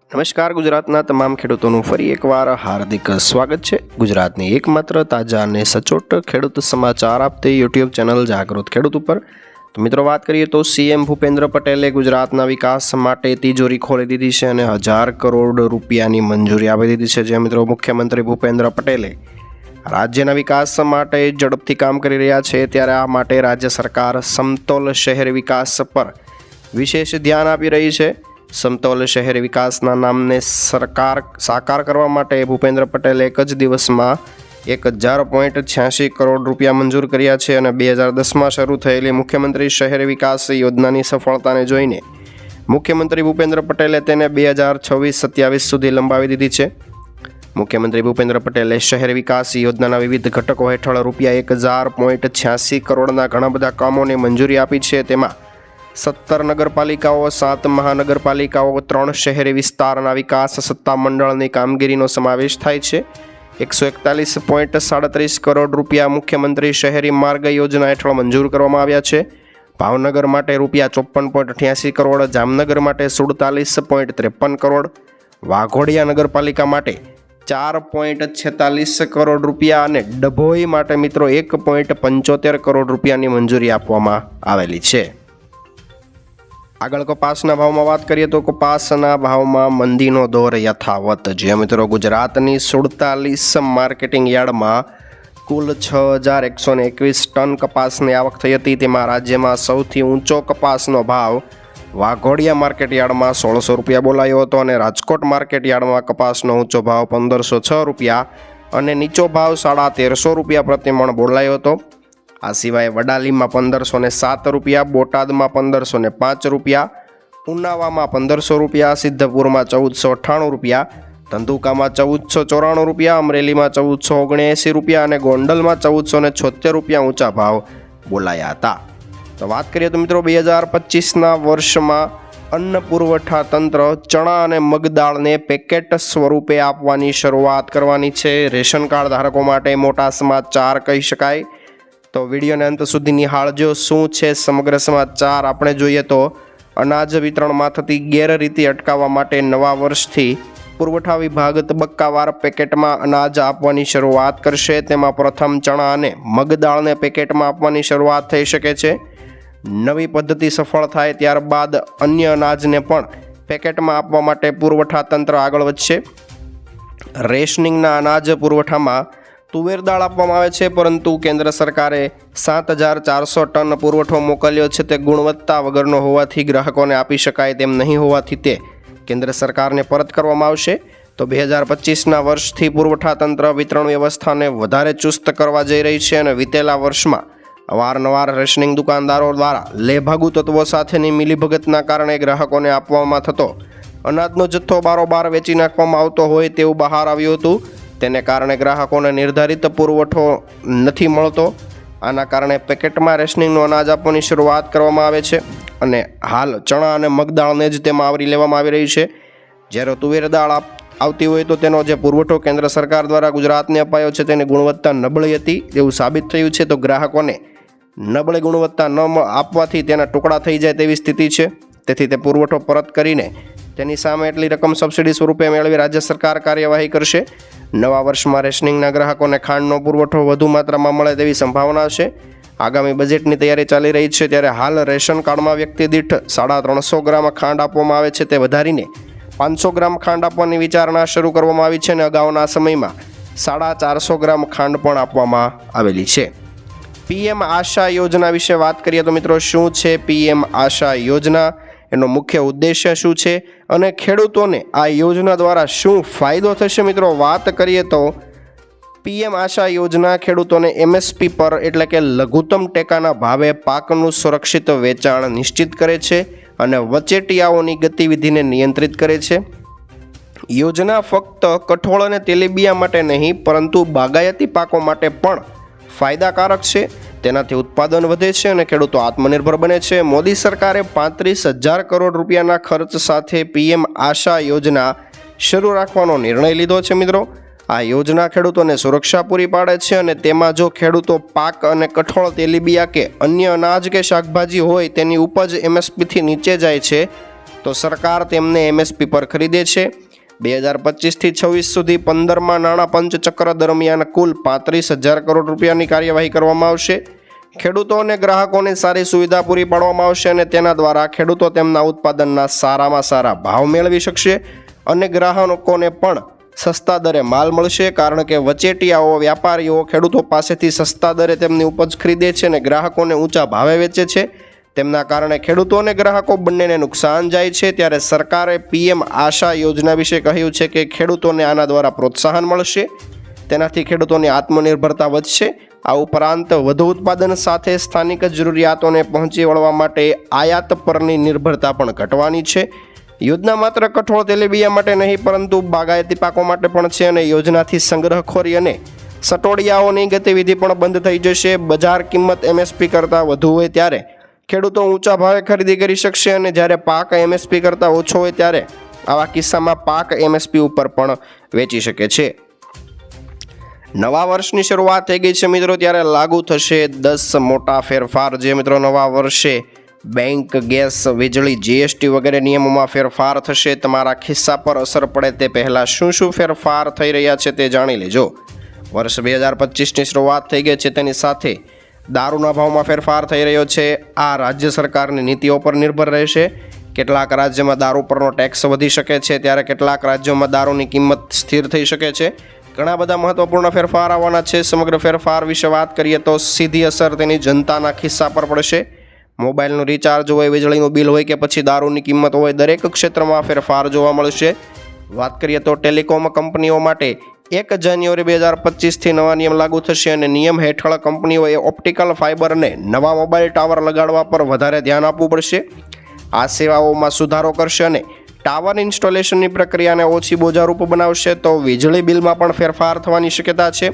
નમસ્કાર ગુજરાતના તમામ ખેડૂતોનું ફરી એકવાર હાર્દિક સ્વાગત છે। ગુજરાતની એકમાત્ર તાજા અને સચોટ ખેડૂત સમાચાર આપતી યુટ્યુબ ચેનલ જાગૃત ખેડૂત ઉપર। તો મિત્રો વાત કરીએ તો સીએમ ભૂપેન્દ્ર પટેલે ગુજરાતના વિકાસ માટે તિજોરી ખોલી દીધી છે અને 1000 કરોડ રૂપિયાની મંજૂરી આપી દીધી છે। જે મિત્રો મુખ્યમંત્રી ભૂપેન્દ્ર પટેલે રાજ્યના વિકાસ માટે ઝડપથી કામ કરી રહ્યા છે, ત્યારે આ માટે રાજ્ય સરકાર સમતોલ શહેર વિકાસ પર વિશેષ ધ્યાન આપી રહી છે। સમતોલ શહેર વિકાસના નામને સરકાર સાકાર કરવા માટે ભૂપેન્દ્ર પટેલે એક જ દિવસમાં 1000.86 કરોડ રૂપિયા મંજૂર કર્યા છે અને 2010માં શરૂ થયેલી મુખ્યમંત્રી શહેર વિકાસ યોજનાની સફળતાને જોઈને મુખ્યમંત્રી ભૂપેન્દ્ર પટેલે તેને 2026-27 સુધી લંબાવી દીધી છે। મુખ્યમંત્રી ભૂપેન્દ્ર પટેલે શહેર વિકાસ યોજનાના વિવિધ ઘટકો હેઠળ રૂપિયા 1000.86 કરોડના ઘણા બધા કામોને મંજૂરી આપી છે। તેમાં 17 નગરપાલિકાઓ, 7 મહાનગરપાલિકાઓ, 3 શહેરી વિસ્તારના વિકાસ સત્તામંડળની કામગીરીનો સમાવેશ થાય છે। 141.37 કરોડ રૂપિયા મુખ્યમંત્રી શહેરી માર્ગ યોજના હેઠળ મંજૂર કરવામાં આવ્યા છે। ભાવનગર માટે રૂપિયા 54.88 કરોડ, જામનગર માટે 47.53 કરોડ, વાઘોડિયા નગરપાલિકા માટે 4.46 કરોડ રૂપિયા અને ડભોઈ માટે મિત્રો 1.75 કરોડ રૂપિયાની મંજૂરી આપવામાં આવેલી છે। આગળ કપાસના ભાવમાં વાત કરીએ તો કપાસના ભાવમાં મંદીનો દોર યથાવત। જે મિત્રો ગુજરાતની 47 માર્કેટિંગ યાર્ડમાં કુલ 6121 ટન કપાસની આવક થઈ હતી। તેમાં રાજ્યમાં સૌથી ઊંચો કપાસનો ભાવ વાઘોડિયા માર્કેટ યાર્ડમાં 1600 રૂપિયા બોલાયો હતો અને રાજકોટ માર્કેટ યાર્ડમાં કપાસનો ઊંચો ભાવ 1506 રૂપિયા અને નીચો ભાવ 1350 રૂપિયા પ્રતિ મણ બોલાયો હતો। આ સિવાય વડાલીમાં 1507 રૂપિયા, બોટાદમાં 1505 રૂપિયા, ઉનાવામાં 1500 રૂપિયા, સિદ્ધપુરમાં 1498 રૂપિયા, ધંધુકામાં 1494 રૂપિયા, અમરેલીમાં 1479 રૂપિયા અને ગોંડલમાં 1476 રૂપિયા ઊંચા ભાવ બોલાયા હતા। તો વાત કરીએ તો મિત્રો 2025ના વર્ષમાં અન્ન પુરવઠા તંત્ર ચણા અને મગદાળને પેકેટ સ્વરૂપે આપવાની શરૂઆત કરવાની છે। રેશન કાર્ડ ધારકો માટે મોટા સમાચાર કહી શકાય। તો વિડીયોને અંત સુધી નિહાળજો। શું છે સમગ્ર સમાચાર આપણે જોઈએ તો અનાજ વિતરણમાં થતી ગેરરીતિ અટકાવવા માટે નવા વર્ષથી પુરવઠા વિભાગ તબક્કાવાર પેકેટમાં અનાજ આપવાની શરૂઆત કરશે। તેમાં પ્રથમ ચણા અને મગદાળને પેકેટમાં આપવાની શરૂઆત થઈ શકે છે। નવી પદ્ધતિ સફળ થાય ત્યારબાદ અન્ય અનાજને પણ પેકેટમાં આપવા માટે પુરવઠા તંત્ર આગળ વધશે। રેશનિંગના અનાજ પુરવઠામાં તુવેર દાળ આપવામાં આવે છે, પરંતુ કેન્દ્ર સરકારે 7400 ટન પુરવઠો મોકલ્યો છે। તે ગુણવત્તા વગરનો હોવાથી ગ્રાહકોને આપી શકાય તેમ નહીં હોવાથી તે કેન્દ્ર સરકારને પરત કરવામાં આવશે। તો 2025ના વર્ષથી પુરવઠા તંત્ર વિતરણ વ્યવસ્થાને વધારે ચુસ્ત કરવા જઈ રહી છે અને વિતેલા વર્ષમાં અવારનવાર રેશનિંગ દુકાનદારો દ્વારા લેભાગુ તત્વો સાથેની મિલીભગતના કારણે ગ્રાહકોને આપવામાં થતો અનાજનો જથ્થો બારોબાર વેચી નાખવામાં આવતો હોય તેવું બહાર આવ્યું હતું। તેને કારણે ગ્રાહકોને નિર્ધારિત પુરવઠો નથી મળતો। આના કારણે પેકેટમાં રેશનિંગનું અનાજ આપવાની શરૂઆત કરવામાં આવે છે અને હાલ ચણા અને મગદાળને જ તેમાં આવરી લેવામાં આવી રહી છે। જ્યારે તુવેર દાળ આવતી હોય તો તેનો જે પુરવઠો કેન્દ્ર સરકાર દ્વારા ગુજરાતને અપાયો છે તેની ગુણવત્તા નબળી હતી એવું સાબિત થયું છે। તો ગ્રાહકોને નબળી ગુણવત્તા ન આપવાથી તેના ટુકડા થઈ જાય તેવી સ્થિતિ છે। તેથી તે પુરવઠો પરત કરીને તેની સામે એટલી રકમ સબસિડી સ્વરૂપે મેળવી રાજ્ય સરકાર કાર્યવાહી કરશે। નવા વર્ષમાં રેશનિંગના ગ્રાહકોને ખાંડનો પુરવઠો વધુ માત્રામાં મળે તેવી સંભાવના છે। આગામી બજેટની તૈયારી ચાલી રહી છે, ત્યારે હાલ રેશન કાર્ડમાં વ્યક્તિ દીઠ 350 ગ્રામ ખાંડ આપવામાં આવે છે, તે વધારીને 500 ગ્રામ ખાંડ આપવાની વિચારણા શરૂ કરવામાં આવી છે અને અગાઉના સમયમાં 450 ગ્રામ ખાંડ પણ આપવામાં આવેલી છે। પીએમ આશા યોજના વિશે વાત કરીએ તો મિત્રો શું છે પીએમ આશા યોજના, એનો મુખ્ય ઉદ્દેશ્ય શું છે અને ખેડૂતોને આ યોજના દ્વારા શું ફાયદો થશે? મિત્રો વાત કરીએ તો પીએમ આશા યોજના ખેડૂતોને એમએસપી પર એટલે કે લઘુત્તમ ટેકાના ભાવે પાકનું સુરક્ષિત વેચાણ નિશ્ચિત કરે છે અને વચેટિયાઓની ગતિવિધિને નિયંત્રિત કરે છે। યોજના ફક્ત કઠોળ અને તેલીબિયા માટે નહીં પરંતુ બાગાયતી પાકો માટે પણ ફાયદાકારક છે। તેનાથી ઉત્પાદન વધે છે અને ખેડૂતો આત્મનિર્ભર બને છે। મોદી સરકારે 35,000 કરોડ રૂપિયાના ખર્ચ સાથે પીએમ આશા યોજના શરૂ રાખવાનો નિર્ણય લીધો છે। મિત્રો આ યોજના ખેડૂતોને સુરક્ષા પૂરી પાડે છે અને તેમાં જો ખેડૂતો પાક અને કઠોળ, તેલીબિયા કે અન્ય અનાજ કે શાકભાજી હોય તેની ઉપજ એમએસપીથી નીચે જાય છે તો સરકાર તેમને MSP પર ખરીદે છે। 2025થી 26 સુધી 15મા નાણાં પંચ ચક્ર દરમિયાન કુલ 35,000 કરોડ રૂપિયાની કાર્યવાહી કરવામાં આવશે। ખેડૂતો અને ગ્રાહકોને સારી સુવિધા પૂરી પાડવામાં આવશે અને તેના દ્વારા ખેડૂતો તેમના ઉત્પાદનના સારામાં સારા ભાવ મેળવી શકશે અને ગ્રાહકોને પણ સસ્તા દરે માલ મળશે, કારણ કે વચેટિયાઓ વ્યાપારીઓ ખેડૂતો પાસેથી સસ્તા દરે તેમની ઉપજ ખરીદે છે અને ગ્રાહકોને ઊંચા ભાવે વેચે છે। તેમના કારણે ખેડૂતો અને ગ્રાહકો બંનેને નુકસાન જાય છે। ત્યારે સરકારે PM આશા યોજના વિશે કહ્યું છે કે ખેડૂતોને આના દ્વારા પ્રોત્સાહન મળશે, તેનાથી ખેડૂતોની આત્મનિર્ભરતા વધશે। આ ઉપરાંત વધુ ઉત્પાદન સાથે સ્થાનિક જરૂરિયાતોને પહોંચી વળવા માટે આયાત પરની નિર્ભરતા પણ ઘટવાની છે। યોજના માત્ર કઠોળ તેલીબિયાં માટે નહીં પરંતુ બાગાયતી પાકો માટે પણ છે અને યોજનાથી સંગ્રહખોરી અને સટોડિયાઓની ગતિવિધિ પણ બંધ થઈ જશે। બજાર કિંમત MSP કરતાં વધુ હોય ત્યારે ખેડૂતો ઊંચા ભાવે ખરીદી કરી શકશે અને જ્યારે પાક MSP કરતાં ઓછો હોય ત્યારે આવા કિસ્સામાં પાક MSP ઉપર પણ વેચી શકે છે। નવા વર્ષની શરૂઆત થઈ ગઈ છે મિત્રો, ત્યારે લાગુ થશે 10 મોટા ફેરફાર। જે મિત્રો નવા વર્ષે બેંક, ગેસ, વીજળી, GST વગેરે નિયમોમાં ફેરફાર થશે। તમારા ખિસ્સા પર અસર પડે તે પહેલાં શું શું ફેરફાર થઈ રહ્યા છે તે જાણી લેજો। વર્ષ 2025ની શરૂઆત થઈ ગઈ છે, તેની સાથે દારૂના ભાવમાં ફેરફાર થઈ રહ્યો છે। આ રાજ્ય સરકારની નીતિઓ પર નિર્ભર રહેશે। કેટલાક રાજ્યમાં દારૂ પરનો ટેક્સ વધી શકે છે, ત્યારે કેટલાક રાજ્યોમાં દારૂની કિંમત સ્થિર થઈ શકે છે। ઘણા બધા મહત્વપૂર્ણ ફેરફાર આવવાના છે। સમગ્ર ફેરફાર વિશે વાત કરીએ તો સીધી અસર તેની જનતાના ખિસ્સા પર પડશે। મોબાઈલનું રિચાર્જ હોય, વીજળીનું બિલ હોય કે પછી દારૂની કિંમત હોય, દરેક ક્ષેત્રમાં ફેરફાર જોવા મળશે। વાત કરીએ તો ટેલિકોમ કંપનીઓ માટે 1 જાન્યુઆરી 2025થી નવા નિયમ લાગુ થશે અને નિયમ હેઠળ કંપનીઓએ ઓપ્ટિકલ ફાઇબર અને નવા મોબાઈલ ટાવર લગાડવા પર વધારે ધ્યાન આપવું પડશે। આ સેવાઓમાં સુધારો કરશે અને ટાવર ઇન્સ્ટોલેશનની પ્રક્રિયાને ઓછી બોજારૂપ બનાવશે। તો વીજળી બિલમાં પણ ફેરફાર થવાની શક્યતા છે।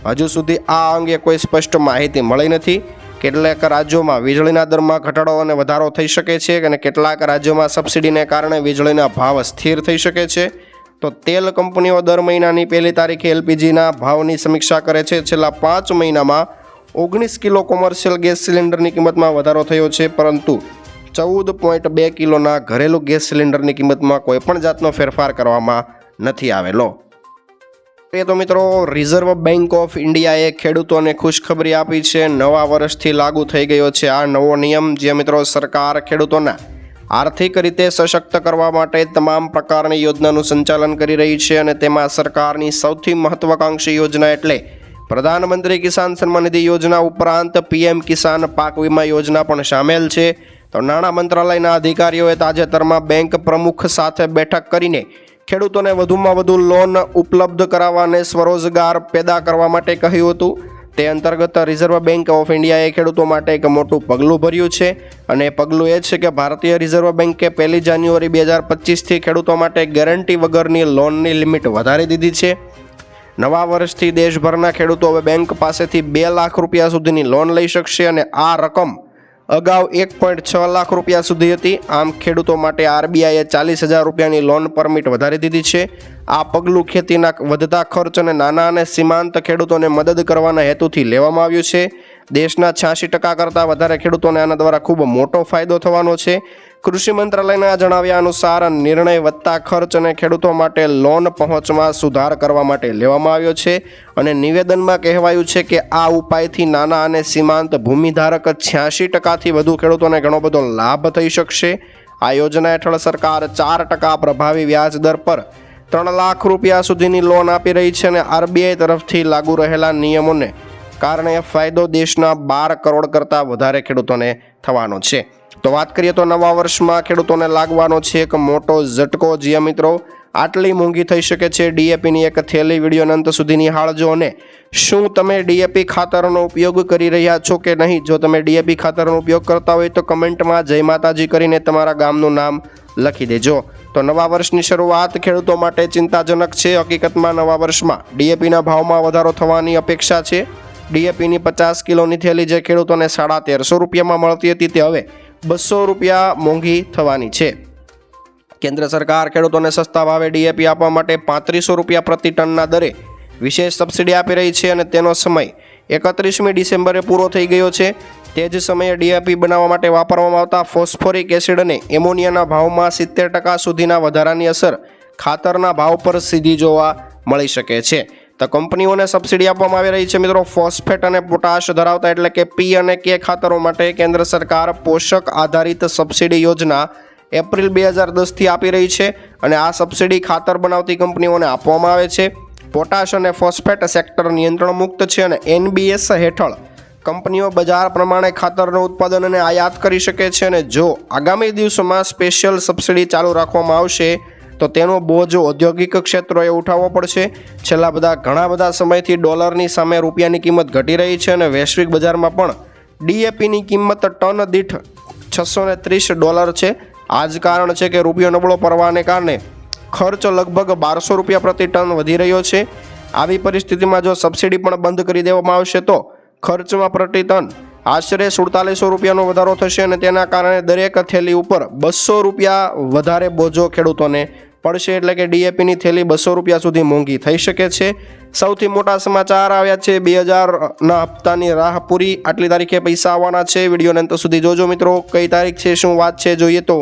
હજુ સુધી આ અંગે કોઈ સ્પષ્ટ માહિતી મળી નથી। કેટલાક રાજ્યોમાં વીજળીના દરમાં ઘટાડો અને વધારો થઈ શકે છે અને કેટલાક રાજ્યોમાં સબસિડીને કારણે વીજળીના ભાવ સ્થિર થઈ શકે છે। તો તેલ કંપનીઓ દર મહિનાની 1લી તારીખે LPGના ભાવની સમીક્ષા કરે છે। છેલ્લા 5 મહિનામાં 19 કિલો કોમર્શિયલ ગેસ સિલિન્ડરની કિંમતમાં વધારો થયો છે, પરંતુ 14.2 કિલોના ઘરેલું ગેસ સિલિન્ડરની કિંમતમાં કોઈપણ જાતનો ફેરફાર કરવામાં નથી આવેલો। તો મિત્રો, રિઝર્વ બેંક ઓફ ઇન્ડિયાએ ખેડૂતોને ખુશખબરી આપી છે। નવા વર્ષથી લાગુ થઈ ગયો છે આ નવો નિયમ। જે મિત્રો સરકાર ખેડૂતોના આર્થિક રીતે સશક્ત કરવા માટે તમામ પ્રકારની યોજનાનું સંચાલન કરી રહી છે અને તેમાં સરકારની સૌથી મહત્વાકાંક્ષી યોજના એટલે પ્રધાનમંત્રી કિસાન સન્માન નિધિ યોજના ઉપરાંત PM કિસાન પાક વીમા યોજના પણ સામેલ છે। તો નાણાં મંત્રાલયના અધિકારીઓએ તાજેતરમાં બેંક પ્રમુખ સાથે બેઠક કરીને ખેડૂતોને વધુમાં વધુ લોન ઉપલબ્ધ કરાવવા અને સ્વરોજગાર પેદા કરવા માટે કહ્યું હતું। તે અંતર્ગત રિઝર્વ બેંક ઓફ ઇન્ડિયાએ ખેડૂતો માટે એક મોટું પગલું ભર્યું છે અને પગલું એ છે કે ભારતીય રિઝર્વ બેંકે 1 જાન્યુઆરી 2025થી ખેડૂતો માટે ગેરંટી વગરની લોનની લિમિટ વધારી દીધી છે। નવા વર્ષથી દેશભરના ખેડૂતો હવે બેંક પાસેથી 2 લાખ રૂપિયા સુધીની લોન લઈ શકશે અને આ રકમ અગાઉ 1.6 લાખ રૂપિયા સુધી હતી। આમ ખેડૂતો માટે RBIએ 40,000 રૂપિયાની લોન પરમિટ વધારી દીધી છે। આ પગલું ખેતીના વધતા ખર્ચ અને નાના અને સીમાંત ખેડૂતોને મદદ કરવાના હેતુથી લેવામાં આવ્યું છે। દેશના 86% કરતાં વધારે ખેડૂતોને આના દ્વારા ખૂબ મોટો ફાયદો થવાનો છે। કૃષિ મંત્રાલયના જણાવ્યા અનુસાર નિર્ણય વધતા ખર્ચ અને ખેડૂતો માટે લોન પહોંચમાં સુધાર કરવા માટે લેવામાં આવ્યો છે અને નિવેદનમાં કહેવાયું છે કે આ ઉપાયથી નાના અને સીમાંત ભૂમિધારક 86%થી વધુ ખેડૂતોને ઘણો બધો લાભ થઈ શકશે। આ યોજના હેઠળ સરકાર 4% પ્રભાવી વ્યાજ દર પર 3 લાખ રૂપિયા સુધીની લોન આપી રહી છે અને RBI તરફથી લાગુ રહેલા નિયમોને કારણે ફાયદો દેશના 12 કરોડ કરતાં વધારે ખેડૂતોને થવાનો છે। તો વાત કરીએ તો નવા વર્ષમાં ખેડૂતોને લાગવાનો છે એક મોટો ઝટકો। જે મિત્રો આટલી મોંઘી થઈ શકે છે DAPની એક થેલી। વિડીયોના અંત સુધી નિહાળજો અને શું તમે DAP ખાતરનો ઉપયોગ કરી રહ્યા છો કે નહીં? જો તમે DAP ખાતરનો ઉપયોગ કરતા હોય તો કમેન્ટમાં જય માતાજી કરીને તમારા ગામનું નામ લખી દેજો। તો નવા વર્ષની શરૂઆત ખેડૂતો માટે ચિંતાજનક છે। હકીકતમાં નવા વર્ષમાં DAPના ભાવમાં વધારો થવાની અપેક્ષા છે। DAPની 50 કિલોની થેલી જે ખેડૂતોને 1350 રૂપિયામાં મળતી હતી તે હવે 200 રૂપિયા મોંઘી થવાની છે। કેન્દ્ર સરકાર ખેડૂતોને સસ્તા ભાવે DAP આપવા માટે 3500 રૂપિયા પ્રતિ ટનના દરે વિશેષ સબસિડી આપી રહી છે અને તેનો સમય 31મી ડિસેમ્બરે પૂરો થઈ ગયો છે। તે જ સમયે ડીએપી બનાવવા માટે વાપરવામાં આવતા ફોસ્ફોરિક એસિડ અને એમોનિયાના ભાવમાં 70% સુધીના વધારાની અસર ખાતરના ભાવ પર સીધી જોવા મળી શકે છે। તો કંપનીઓને સબસિડી આપવામાં આવી રહી છે મિત્રો। ફોસ્ફેટ અને પોટાશ ધરાવતા એટલે કે પી અને કે ખાતરો માટે કેન્દ્ર સરકાર પોષક આધારિત સબસિડી યોજના એપ્રિલ 2010થી આપી રહી છે અને આ સબસિડી ખાતર બનાવતી કંપનીઓને આપવામાં આવે છે। પોટાશ અને ફોસ્ફેટ સેક્ટર નિયંત્રણ મુક્ત છે અને એનબીએસ હેઠળ કંપનીઓ બજાર પ્રમાણે ખાતરનું ઉત્પાદન અને આયાત કરી શકે છે અને જો આગામી દિવસોમાં સ્પેશિયલ સબસિડી ચાલુ રાખવામાં આવશે તો તેનો બોજ ઔદ્યોગિક ક્ષેત્રોએ ઉઠાવવો પડશે। છેલ્લા ઘણા બધા સમયથી ડોલરની સામે રૂપિયાની કિંમત ઘટી રહી છે અને વૈશ્વિક બજારમાં પણ ડીએપીની કિંમત ટન દીઠ $630 છે। આ જ કારણ છે કે રૂપિયો નબળો પડવાને કારણે ખર્ચ લગભગ 1200 રૂપિયા પ્રતિ ટન વધી રહ્યો છે। આવી પરિસ્થિતિમાં જો સબસિડી પણ બંધ કરી દેવામાં આવશે તો ખર્ચમાં પ્રતિ ટન આશરે 4700 રૂપિયાનો વધારો થશે અને તેના કારણે દરેક થેલી ઉપર 200 રૂપિયા વધારે બોજો ખેડૂતોને પડશે। એટલે કે ડીએપીની થેલી 200 રૂપિયા સુધી મોંઘી થઈ શકે છે। સૌથી મોટા સમાચાર આવ્યા છે 2000ના હપ્તાની રાહ પૂરી, આટલી તારીખે પૈસા આવવાના છે। વિડીયોને અંત સુધી જોજો મિત્રો, કઈ તારીખ છે, શું વાત છે જોઈએ તો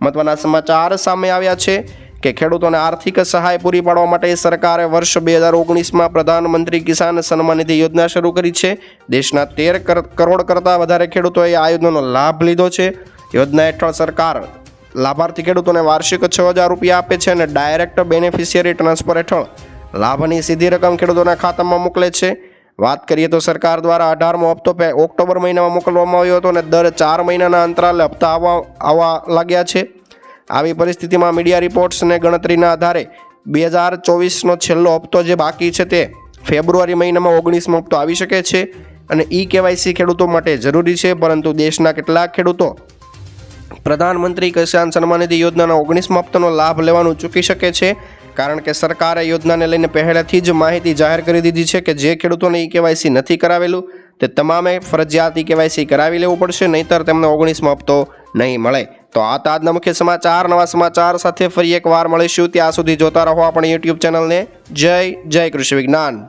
મહત્વના સમાચાર સામે આવ્યા છે કે ખેડૂતોને આર્થિક સહાય પૂરી પાડવા માટે સરકારે વર્ષ 2019માં પ્રધાનમંત્રી કિસાન સન્માન નિધિ યોજના શરૂ કરી છે। દેશના 13 કરોડ કરતાં વધારે ખેડૂતોએ આ યોજનાનો લાભ લીધો છે। યોજના હેઠળ સરકાર લાભાર્થી ખેડૂતોને વાર્ષિક 6000 રૂપિયા આપે છે અને ડાયરેક્ટ બેનિફિશિયરી ટ્રાન્સફર હેઠળ લાભની સીધી રકમ ખેડૂતોના ખાતામાં મોકલે છે। વાત કરીએ તો સરકાર દ્વારા 18મો હપ્તો ઓક્ટોબર મહિનામાં મોકલવામાં આવ્યો હતો અને દર 4 મહિનાના અંતરાલે હપ્તા આવવા લાગ્યા છે। આવી પરિસ્થિતિમાં મીડિયા રિપોર્ટ્સને ગણતરીના આધારે 2024નો છેલ્લો હપ્તો જે બાકી છે તે ફેબ્રુઆરી મહિનામાં 19મો હપ્તો આવી શકે છે અને કેવાયસી ખેડૂતો માટે જરૂરી છે, પરંતુ દેશના કેટલાક ખેડૂતો પ્રધાનમંત્રી કિસાન સન્માન નિધિ યોજનાના 19મા હપ્તાનો લાભ લેવાનું ચૂકી શકે છે, કારણ કે સરકારે યોજનાને લઈને પહેલેથી જ માહિતી જાહેર કરી દીધી છે કે જે ખેડૂતોને કેવાયસી નથી કરાવેલું તે તમામે ફરજિયાત કેવાયસી કરાવી લેવું પડશે, નહીંતર તેમને 19મો હપ્તો નહીં મળે। તો આ આજના મુખ્ય સમાચાર, નવા સમાચાર સાથે ફરી એકવાર મળીશું। ત્યાં સુધી જોતા રહો આપણી યુટ્યુબ ચેનલને। જય કૃષિ વિજ્ઞાન।